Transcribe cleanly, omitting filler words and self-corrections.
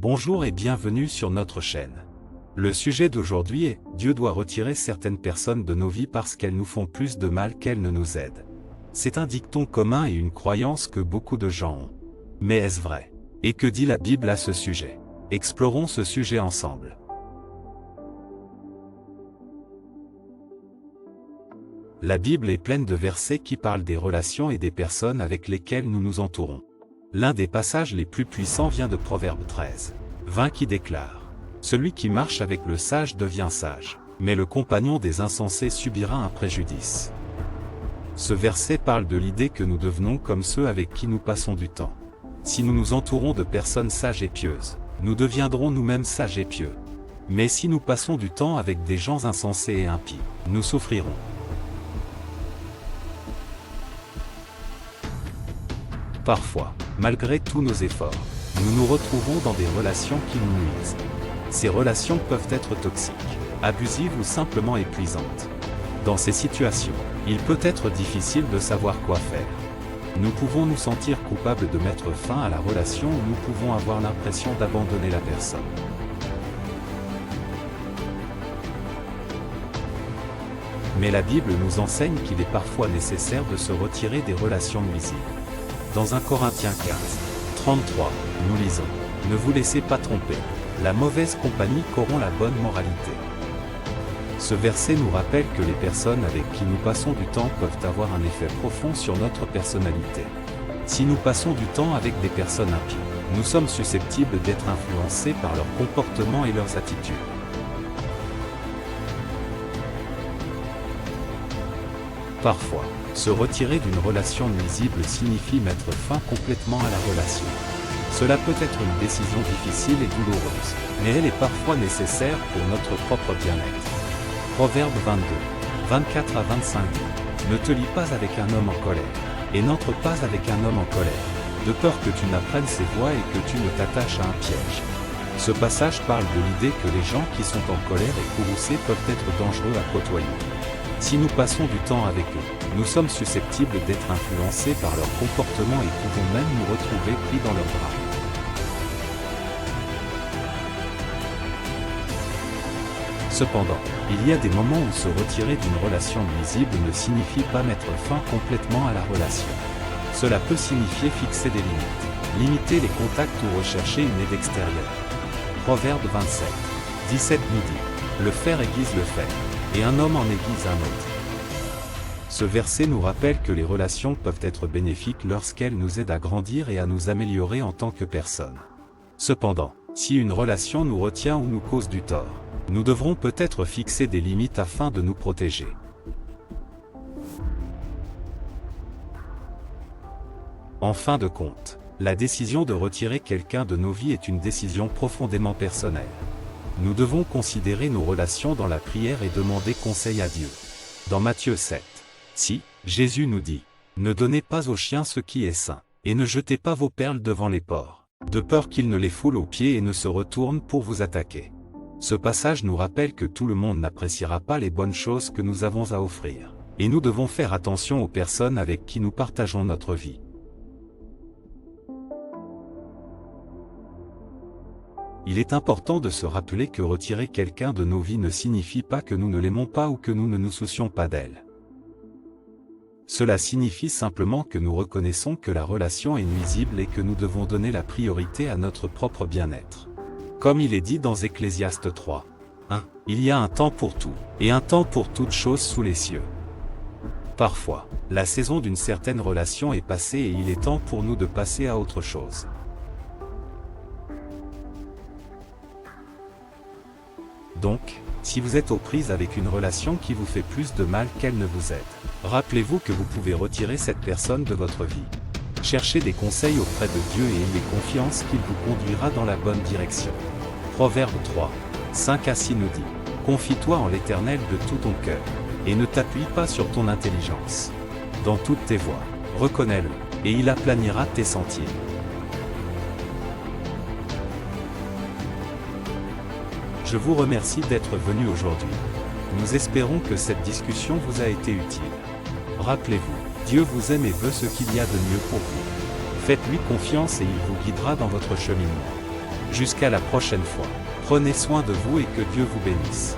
Bonjour et bienvenue sur notre chaîne. Le sujet d'aujourd'hui est « Dieu doit retirer certaines personnes de nos vies parce qu'elles nous font plus de mal qu'elles ne nous aident ». C'est un dicton commun et une croyance que beaucoup de gens ont. Mais est-ce vrai? Et que dit la Bible à ce sujet? Explorons ce sujet ensemble. La Bible est pleine de versets qui parlent des relations et des personnes avec lesquelles nous nous entourons. L'un des passages les plus puissants vient de Proverbe 13, 20 qui déclare « Celui qui marche avec le sage devient sage, mais le compagnon des insensés subira un préjudice. » Ce verset parle de l'idée que nous devenons comme ceux avec qui nous passons du temps. Si nous nous entourons de personnes sages et pieuses, nous deviendrons nous-mêmes sages et pieux. Mais si nous passons du temps avec des gens insensés et impies, nous souffrirons. Parfois, malgré tous nos efforts, nous nous retrouvons dans des relations qui nous nuisent. Ces relations peuvent être toxiques, abusives ou simplement épuisantes. Dans ces situations, il peut être difficile de savoir quoi faire. Nous pouvons nous sentir coupables de mettre fin à la relation ou nous pouvons avoir l'impression d'abandonner la personne. Mais la Bible nous enseigne qu'il est parfois nécessaire de se retirer des relations nuisibles. Dans 1 Corinthiens 15, 33, nous lisons « Ne vous laissez pas tromper, la mauvaise compagnie corrompt la bonne moralité ». Ce verset nous rappelle que les personnes avec qui nous passons du temps peuvent avoir un effet profond sur notre personnalité. Si nous passons du temps avec des personnes impies, nous sommes susceptibles d'être influencés par leur comportement et leurs attitudes. Parfois, se retirer d'une relation nuisible signifie mettre fin complètement à la relation. Cela peut être une décision difficile et douloureuse, mais elle est parfois nécessaire pour notre propre bien-être. Proverbe 22, 24 à 25 dit « Ne te lie pas avec un homme en colère, et n'entre pas avec un homme en colère, de peur que tu n'apprennes ses voies et que tu ne t'attaches à un piège. » Ce passage parle de l'idée que les gens qui sont en colère et courroucés peuvent être dangereux à côtoyer. Si nous passons du temps avec eux, nous sommes susceptibles d'être influencés par leur comportement et pouvons même nous retrouver pris dans leurs bras. Cependant, il y a des moments où se retirer d'une relation nuisible ne signifie pas mettre fin complètement à la relation. Cela peut signifier fixer des limites, limiter les contacts ou rechercher une aide extérieure. Proverbe 27, 17 nous dit « Le fer aiguise le fer, et un homme en aiguise un autre. » Ce verset nous rappelle que les relations peuvent être bénéfiques lorsqu'elles nous aident à grandir et à nous améliorer en tant que personne. Cependant, si une relation nous retient ou nous cause du tort, nous devrons peut-être fixer des limites afin de nous protéger. En fin de compte, la décision de retirer quelqu'un de nos vies est une décision profondément personnelle. Nous devons considérer nos relations dans la prière et demander conseil à Dieu. Dans Matthieu 7, si, Jésus nous dit « Ne donnez pas aux chiens ce qui est sain, et ne jetez pas vos perles devant les porcs, de peur qu'ils ne les foulent aux pieds et ne se retournent pour vous attaquer. » Ce passage nous rappelle que tout le monde n'appréciera pas les bonnes choses que nous avons à offrir, et nous devons faire attention aux personnes avec qui nous partageons notre vie. Il est important de se rappeler que retirer quelqu'un de nos vies ne signifie pas que nous ne l'aimons pas ou que nous ne nous soucions pas d'elle. Cela signifie simplement que nous reconnaissons que la relation est nuisible et que nous devons donner la priorité à notre propre bien-être. Comme il est dit dans Ecclésiaste 3, 1, il y a un temps pour tout, et un temps pour toute chose sous les cieux. Parfois, la saison d'une certaine relation est passée et il est temps pour nous de passer à autre chose. Donc, si vous êtes aux prises avec une relation qui vous fait plus de mal qu'elle ne vous aide, rappelez-vous que vous pouvez retirer cette personne de votre vie. Cherchez des conseils auprès de Dieu et ayez confiance qu'il vous conduira dans la bonne direction. Proverbe 3, 5 à 6 nous dit « Confie-toi en l'Éternel de tout ton cœur, et ne t'appuie pas sur ton intelligence. Dans toutes tes voies, reconnais-le, et il aplanira tes sentiers. » Je vous remercie d'être venu aujourd'hui. Nous espérons que cette discussion vous a été utile. Rappelez-vous, Dieu vous aime et veut ce qu'il y a de mieux pour vous. Faites-lui confiance et il vous guidera dans votre cheminement. Jusqu'à la prochaine fois. Prenez soin de vous et que Dieu vous bénisse.